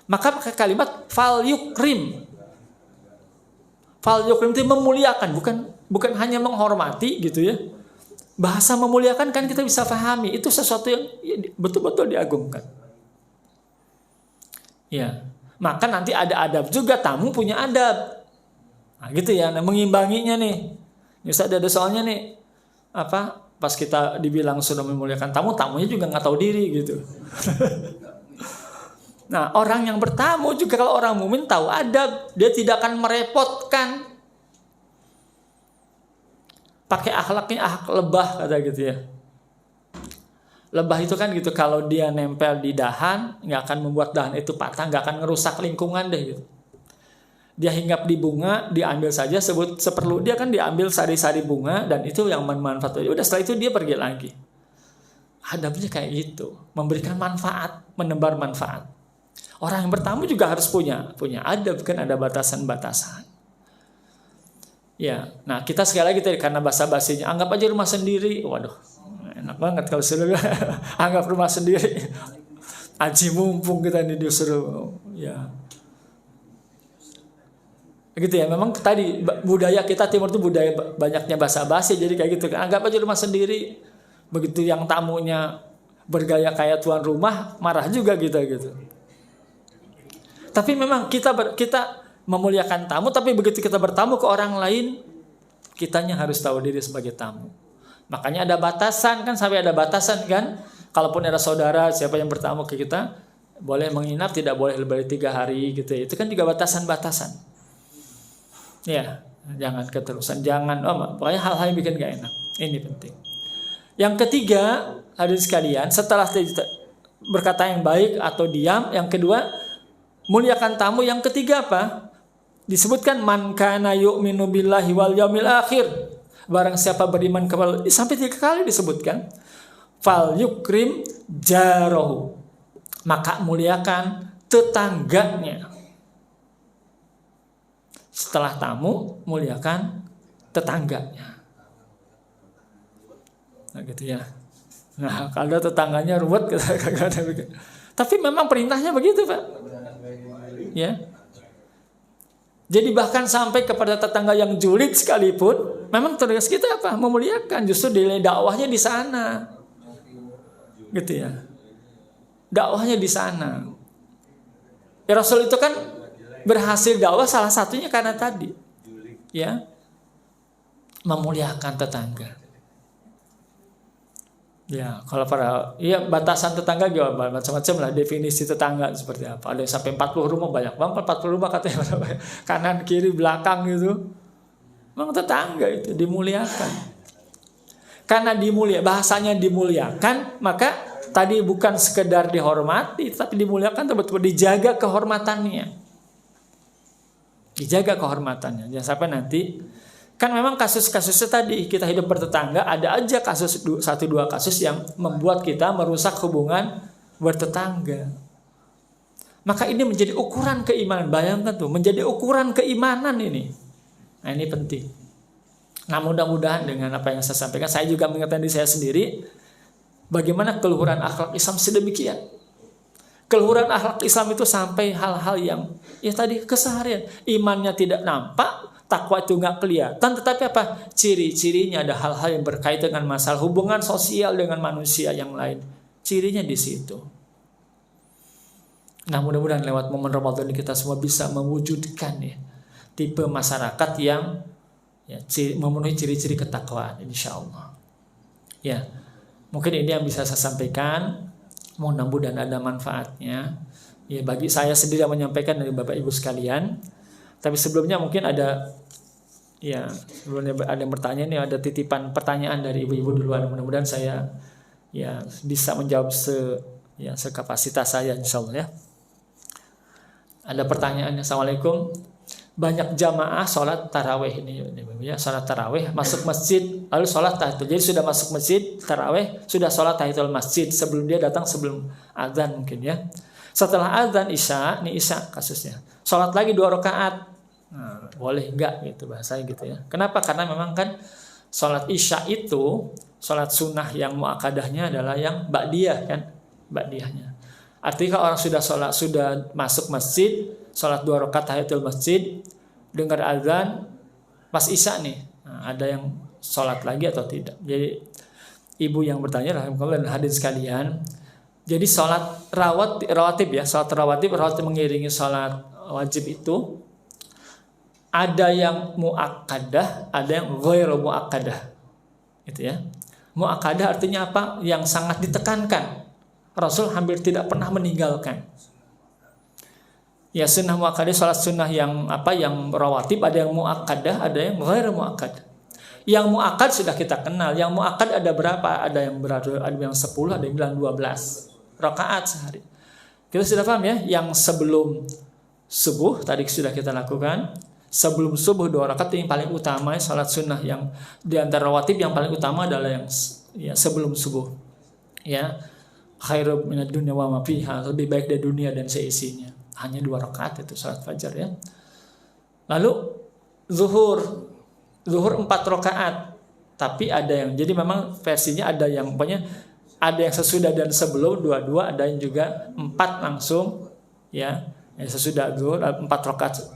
Maka pakai kalimat fal yukrim. Fal yukrim itu memuliakan, bukan hanya menghormati gitu ya. Bahasa memuliakan kan kita bisa pahami, itu sesuatu yang betul-betul diagungkan. Ya, maka nanti ada adab juga, tamu punya adab. Nah, gitu ya, nah, mengimbanginya nih. Ustaz ada soalnya nih. pas kita dibilang sudah memuliakan tamu, tamunya juga nggak tahu diri gitu. Nah, orang yang bertamu juga kalau orang mukmin tahu adab, dia tidak akan merepotkan. Pakai akhlaknya akhlak lebah kata gitu ya. Lebah itu kan gitu, kalau dia nempel di dahan nggak akan membuat dahan itu patah, nggak akan ngerusak lingkungan deh gitu. Dia hinggap di bunga, diambil saja seperlu dia kan, diambil sari-sari bunga dan itu yang bermanfaat. Udah setelah itu dia pergi lagi. Adabnya kayak gitu, memberikan manfaat, menebar manfaat. Orang yang bertamu juga harus punya adab, kan ada batasan-batasan. Ya, nah kita sekali lagi tadi karena basa-basinya anggap aja rumah sendiri. Waduh, enak banget kalau sudah anggap rumah sendiri. Aji mumpung kita ini disuruh ya. Gitu ya, memang tadi budaya kita timur itu budaya banyaknya basa-basi, jadi kayak gitu kan, anggap aja rumah sendiri. Begitu yang tamunya bergaya kayak tuan rumah, marah juga kita gitu. Tapi memang kita memuliakan tamu, tapi begitu kita bertamu ke orang lain, kitanya harus tahu diri sebagai tamu. Makanya ada batasan kan, sampai ada batasan kan. Kalaupun ada saudara siapa yang bertamu ke kita, boleh menginap, tidak boleh lebih dari 3 hari gitu ya. Itu kan juga batasan-batasan. Ya, jangan keterusan, jangan pokoknya hal-hal yang bikin gak enak. Ini penting. Yang ketiga, hadirin sekalian, setelah berkata yang baik atau diam, yang kedua, muliakan tamu. Yang ketiga apa? Disebutkan man kana yu'minu billahi wal yaumil akhir. Barang siapa beriman kepada, sampai 3 kali disebutkan. Fal yukrim jarahu. Maka muliakan tetangganya. Setelah tamu, muliakan tetangganya. Nah gitu ya. Nah kalau tetangganya ruwet, tapi memang perintahnya begitu Pak. Ya. Jadi bahkan sampai kepada tetangga yang julid sekalipun, memang tugas kita apa? Memuliakan. Justru nilai dakwahnya di sana. Gitu ya. Dakwahnya di sana. Ya, Rasul itu kan berhasil dakwah salah satunya karena tadi ya, memuliakan tetangga. Ya, kalau batasan tetangga juga macam-macam lah, definisi tetangga seperti apa. Ada yang sampai 40 rumah, banyak banget 40 rumah katanya. Kanan, kiri, belakang gitu. Memang tetangga itu dimuliakan. Karena bahasanya dimuliakan, maka tadi bukan sekedar dihormati, tapi dimuliakan betul-betul dijaga kehormatannya. Dijaga kehormatannya. Jangan sampai nanti, kan memang kasus-kasusnya tadi kita hidup bertetangga, ada aja kasus 1-2 kasus yang membuat kita merusak hubungan bertetangga. Maka ini menjadi ukuran keimanan. Bayangkan tuh, menjadi ukuran keimanan ini. Nah ini penting. Nah mudah-mudahan dengan apa yang saya sampaikan, saya juga mengingatkan diri saya sendiri, bagaimana keluhuran akhlak Islam sedemikian. Keluhuran akhlak Islam itu sampai hal-hal yang ya tadi keseharian, imannya tidak nampak, takwa itu nggak kelihatan, tetapi apa? Ciri-cirinya ada hal-hal yang berkaitan dengan masalah hubungan sosial dengan manusia yang lain. Cirinya di situ. Nah, mudah-mudahan lewat momen Ramadan ini kita semua bisa mewujudkan ya tipe masyarakat yang ya, memenuhi ciri-ciri ketakwaan, insyaallah. Ya, mungkin ini yang bisa saya sampaikan. Mudah-mudahan ada manfaatnya. Ya bagi saya sendiri yang menyampaikan dari Bapak Ibu sekalian. Tapi sebelumnya mungkin ada sebelumnya ada yang bertanya nih, ada titipan pertanyaan dari ibu-ibu duluan. Mudah-mudahan saya ya bisa menjawab sekapasitas saya insyaallah ya. Ada pertanyaannya. Assalamualaikum. Banyak jamaah sholat tarawih ini ya, sholat tarawih masuk masjid lalu sholat tahiyatul. Jadi sudah masuk masjid tarawih, sudah sholat tahiyatul masjid sebelum dia datang, sebelum azan mungkin ya. Setelah azan isya kasusnya, sholat lagi 2 rakaat. Nah, boleh enggak gitu bahasanya gitu ya. Kenapa? Karena memang kan sholat isya itu sholat sunnah yang muakkadahnya adalah yang ba'diyah kan, ba'diyahnya. Artinya kalau orang sudah masuk masjid, sholat 2 rakaat tahiyatul masjid, dengar azan pas isya nih, nah, ada yang sholat lagi atau tidak. Jadi ibu yang bertanya, rahimahullah dan hadirin sekalian, jadi sholat rawatib ya, sholat rawatib mengiringi sholat wajib itu ada yang muakkadah, ada yang ghairu muakkadah. Gitu ya. Muakkadah artinya apa? Yang sangat ditekankan. Rasul hampir tidak pernah meninggalkan. Ya, sunnah muakkadah, salat sunnah yang apa? Yang rawatib, ada yang muakkadah, ada yang ghair muakkad. Yang muakkad sudah kita kenal. Yang muakkad ada berapa? Ada yang 10, ada yang bilang 12 rakaat sehari. Kita sudah paham ya? Yang sebelum subuh tadi sudah kita lakukan. Sebelum subuh 2 rakaat yang paling utama, salat sunnah yang di antara rawatib yang paling utama adalah yang ya sebelum subuh. Ya, khairu minad dunya wa ma fiha, lebih baik dari dunia dan seisinya. Hanya 2 rakaat itu salat fajar ya. Lalu zuhur 4 rakaat. Tapi ada yang jadi memang versinya ada yang pokoknya ada yang sesudah dan sebelum 22, ada yang juga 4 langsung ya. Yang sesudah zuhur 4 rakaat.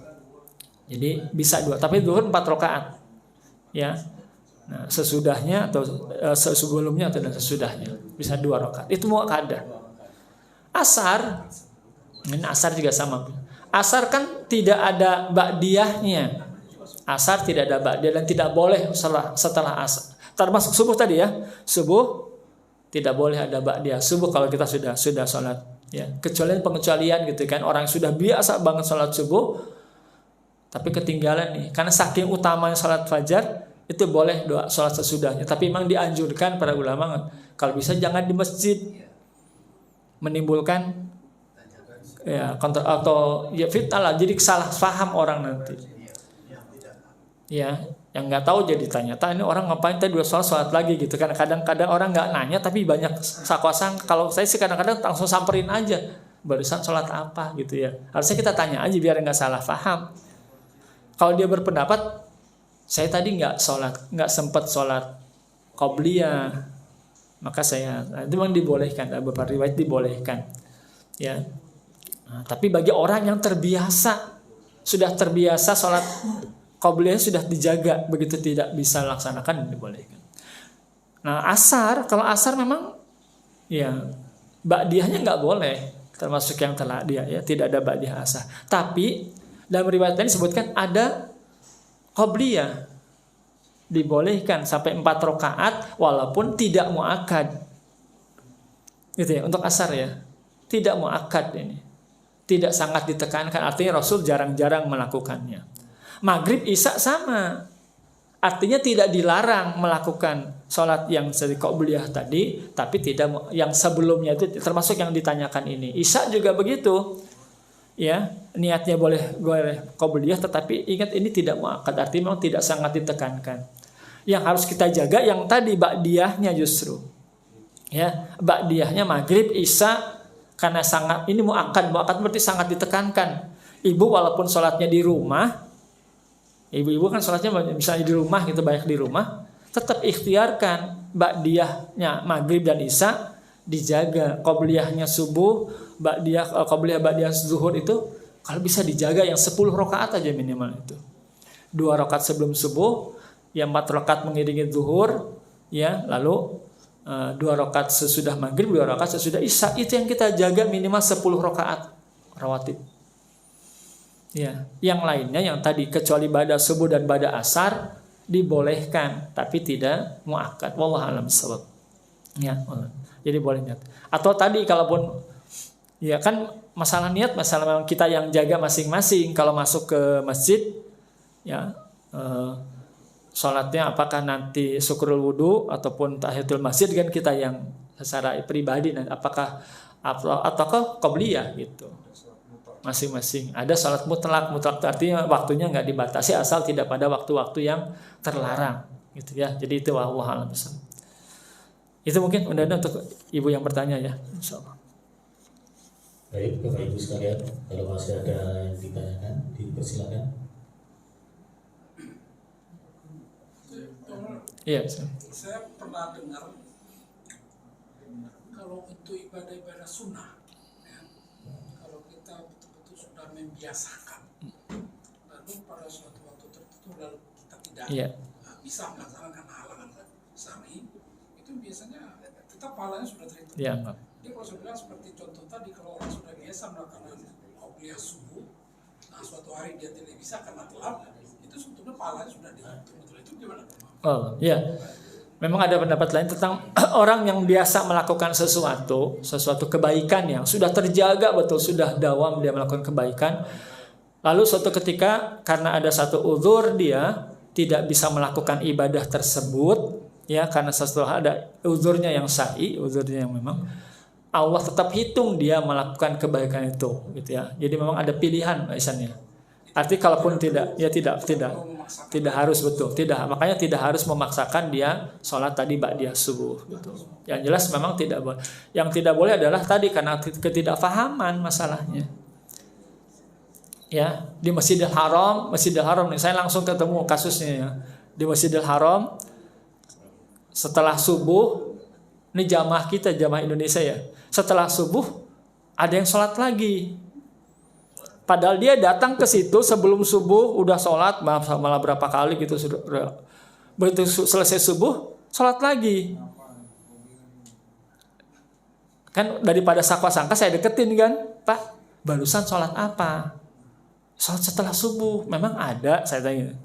Jadi bisa 2, tapi zuhur 4 rakaat. Ya. Nah, sesudahnya atau sebelumnya atau dan sesudahnya bisa 2 rakaat. Itu muakkadah. Asar, ini asar juga sama. Asar kan tidak ada ba'diyahnya. Asar tidak ada ba'diyah dan tidak boleh setelah asar. Termasuk subuh tadi ya. Subuh tidak boleh ada ba'diyah. Subuh kalau kita sudah sholat ya. Kecuali pengecualian gitu kan. Orang sudah biasa banget sholat subuh tapi ketinggalan nih. Karena saking utamanya sholat fajar itu boleh doa sholat sesudahnya. Tapi memang dianjurkan para ulama kalau bisa jangan di masjid, menimbulkan ya kontra atau ya fitnah lah. Jadi salah paham orang nanti. Ya, yang nggak tahu jadi tanya-tanya ini orang ngapain tadi dua sholat lagi gitu kan. Kadang-kadang orang nggak nanya tapi banyak sakwa-sang. Kalau saya sih kadang-kadang langsung samperin aja barusan sholat apa gitu ya. Harusnya kita tanya aja biar nggak salah paham. Kalau dia berpendapat saya tadi nggak sempat sholat qobliyah, maka itu memang dibolehkan, ada beberapa riwayat dibolehkan ya. Nah, tapi bagi orang yang sudah terbiasa sholat qobliyah sudah dijaga, begitu tidak bisa laksanakan dibolehkan. Nah kalau asar memang ya ba'diyahnya nggak boleh, termasuk yang telah dia ya tidak ada ba'diyah asar. Tapi dalam riwayat ini disebutkan ada qobliyah dibolehkan sampai 4 rakaat walaupun tidak muakkad. Gitu ya, untuk asar ya. Tidak muakkad ini. Tidak sangat ditekankan, artinya Rasul jarang-jarang melakukannya. Maghrib, Isya sama. Artinya tidak dilarang melakukan sholat yang qobliyah tadi, tapi tidak yang sebelumnya itu termasuk yang ditanyakan ini. Isya juga begitu. Ya, niatnya boleh qobliyah tetapi ingat ini tidak muakkad, artinya memang tidak sangat ditekankan. Yang harus kita jaga yang tadi ba'diyahnya justru. Ya, ba'diyahnya maghrib, Isya karena sangat ini muakkad berarti sangat ditekankan. Ibu walaupun sholatnya di rumah, ibu-ibu kan sholatnya misalnya di rumah gitu, banyak di rumah, tetap ikhtiarkan ba'diyahnya maghrib dan Isya dijaga, qobliyahnya subuh, qobliyah zuhur itu kalau bisa dijaga yang 10 rakaat aja minimal itu. 2 rakaat sebelum subuh, yang 4 rakaat mengiringi zuhur, ya, lalu 2 rakaat sesudah maghrib, 2 rakaat sesudah Isya, itu yang kita jaga minimal 10 rakaat rawatib. Ya, yang lainnya yang tadi kecuali ba'da subuh dan ba'da asar dibolehkan tapi tidak muakkad. Wallahu a'lam bishawab. Ya, jadi boleh niat. Atau tadi kalaupun ya kan masalah niat, masalah kita yang jaga masing-masing. Kalau masuk ke masjid ya sholatnya apakah nanti syukrul wudu ataupun tahiyatul masjid kan kita yang secara pribadi apakah ataukah qobliyah gitu. Masing-masing ada sholat mutlak artinya waktunya nggak dibatasi asal tidak pada waktu-waktu yang terlarang gitu ya. Jadi itu wallahu a'lam bishawab. Itu mungkin mudah-mudahan untuk ibu yang bertanya ya, insyaallah. Baik, Bapak Ibu sekalian, kalau masih ada yang ditanyakan, dipersilakan. Iya. Saya pernah dengar kalau untuk ibadah-ibadah sunnah, ya, kalau kita betul-betul sudah membiasakan, lalu pada suatu waktu tertentu lalu kita tidak bisa melaksanakan halangan syar'i, itu biasanya tetap pahalanya sudah terhitung. Iya. Jadi kalau saya bilang seperti contoh tadi, kalau orang sudah biasa melakukan qobliyah subuh, nah suatu hari dia tidak bisa karena telat, itu sebetulnya pahalanya sudah dihitung. Itu gimana? Oh ya, Memang ada pendapat lain tentang orang yang biasa melakukan sesuatu kebaikan yang sudah terjaga betul, sudah dawam dia melakukan kebaikan. Lalu suatu ketika karena ada satu uzur dia tidak bisa melakukan ibadah tersebut, ya karena setelah ada uzurnya yang syar'i, uzurnya yang memang Allah tetap hitung dia melakukan kebaikan itu, gitu ya. Jadi memang ada pilihan misalnya. Arti kalaupun tidak, ya tidak harus betul, tidak. Makanya tidak harus memaksakan dia sholat tadi ba'diyah subuh, gitu. Yang jelas memang tidak boleh. Yang tidak boleh adalah tadi karena ketidakfahaman masalahnya. Ya, di Masjidil Haram nih saya langsung ketemu kasusnya ya. Di Masjidil Haram setelah subuh, ini jamaah kita, jamaah Indonesia ya. Setelah subuh ada yang sholat lagi. Padahal dia datang ke situ sebelum subuh udah sholat malah berapa kali gitu sudah. Begitu selesai subuh sholat lagi. Kan daripada sangka saya deketin kan, Pak, barusan sholat apa? Sholat setelah subuh. Memang ada, saya tanya.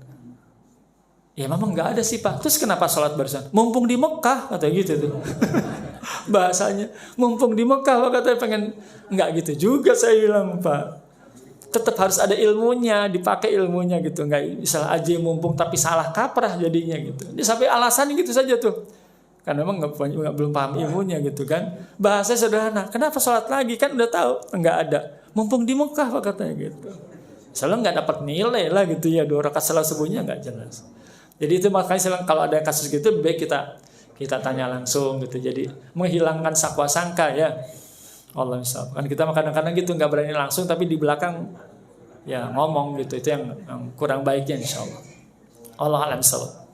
Ya memang nggak ada sih Pak. Terus kenapa sholat barusan? Mumpung di Mekah katanya gitu tuh. Bahasanya mumpung di Mekah Pak katanya pengen. Nggak gitu juga saya bilang Pak. Tetap harus ada ilmunya, dipakai ilmunya gitu. Nggak bisa aja mumpung tapi salah kaprah jadinya gitu. Dia sampai alasan gitu saja tuh. Karena memang belum paham ilmunya gitu kan. Bahasa sederhana. Kenapa sholat lagi? Kan udah tahu nggak ada. Mumpung di Mekah Pak katanya gitu. Soalnya nggak dapat nilai lah gitu ya. 2 rakaat salat subuhnya nggak jelas. Jadi itu makanya kalau ada kasus gitu baik kita tanya langsung gitu. Jadi menghilangkan sakwa sangka ya. Allah misal. Kan kita kadang-kadang gitu nggak berani langsung tapi di belakang ya ngomong gitu. Itu yang kurang baiknya insyaallah. Allah alam sawab.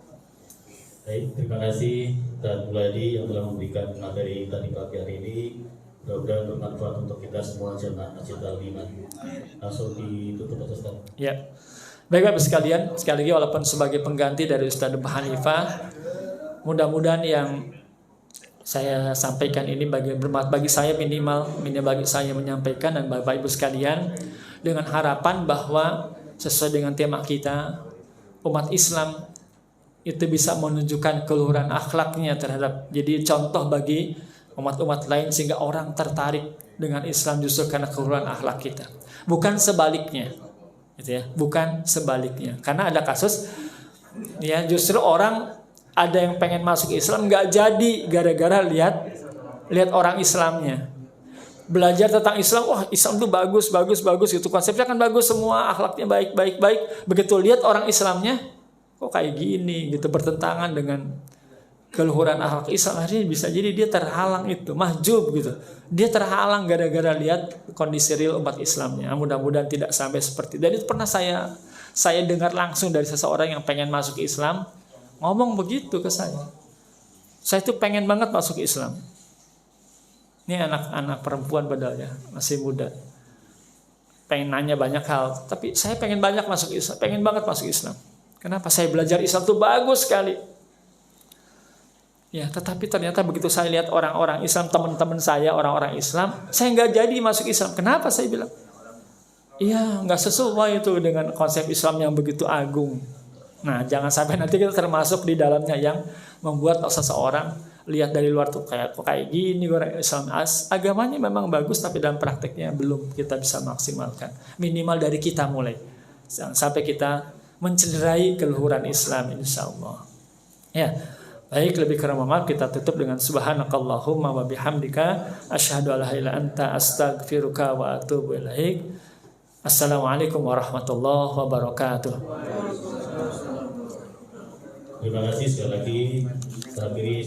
Baik, terima kasih dan Muladi yang telah memberikan materi tadi pagi hari ini. Mudah-mudahan bermanfaat untuk kita semua jemaah Masjid Al-Iman. Langsung ditutup atas Ustaz. Ya. Baik Bapak sekalian, sekali lagi walaupun sebagai pengganti dari Ustaz Abu Hanifah, mudah-mudahan yang saya sampaikan ini bermanfaat bagi saya minimal bagi saya menyampaikan dan Bapak Ibu sekalian dengan harapan bahwa sesuai dengan tema kita umat Islam itu bisa menunjukkan keluhuran akhlaknya terhadap jadi contoh bagi umat-umat lain sehingga orang tertarik dengan Islam justru karena keluhuran akhlak kita. Bukan sebaliknya. Gitu ya, bukan sebaliknya. Karena ada kasus ya justru orang ada yang pengen masuk Islam nggak jadi gara-gara lihat orang Islamnya. Belajar tentang Islam, wah Islam tuh bagus gitu. Konsepnya kan bagus semua, akhlaknya baik. Begitu lihat orang Islamnya kok kayak gini gitu, bertentangan dengan keluhuran akhlak Islam, akhirnya bisa jadi dia terhalang itu, mahjub gitu. Dia terhalang gara-gara lihat kondisi real umat Islamnya. Mudah-mudahan tidak sampai seperti itu. Dan itu pernah saya dengar langsung dari seseorang yang pengen masuk Islam, ngomong begitu ke saya. Saya tuh pengen banget masuk Islam. Ini anak-anak perempuan padahal ya, masih muda. Pengen nanya banyak hal, tapi saya pengen banget masuk Islam. Kenapa? Saya belajar Islam tuh bagus sekali. Ya, tetapi ternyata begitu saya lihat orang-orang Islam, teman-teman saya orang-orang Islam, saya nggak jadi masuk Islam. Kenapa saya bilang? Iya, nggak sesuai itu dengan konsep Islam yang begitu agung. Nah, jangan sampai nanti kita termasuk di dalamnya yang membuat seseorang lihat dari luar tuh kayak gini orang Islam. Agamanya memang bagus, tapi dalam prakteknya belum kita bisa maksimalkan. Minimal dari kita mulai, sampai kita mencederai keluhuran Islam, insyaallah. Ya. Baik, lebih kurang maaf kita tutup dengan subhanakallahumma wa bihamdika asyhadu an la ilaha illa anta astaghfiruka wa atubu ilaik. Assalamualaikum warahmatullahi wabarakatuh. Terima kasih sekali lagi.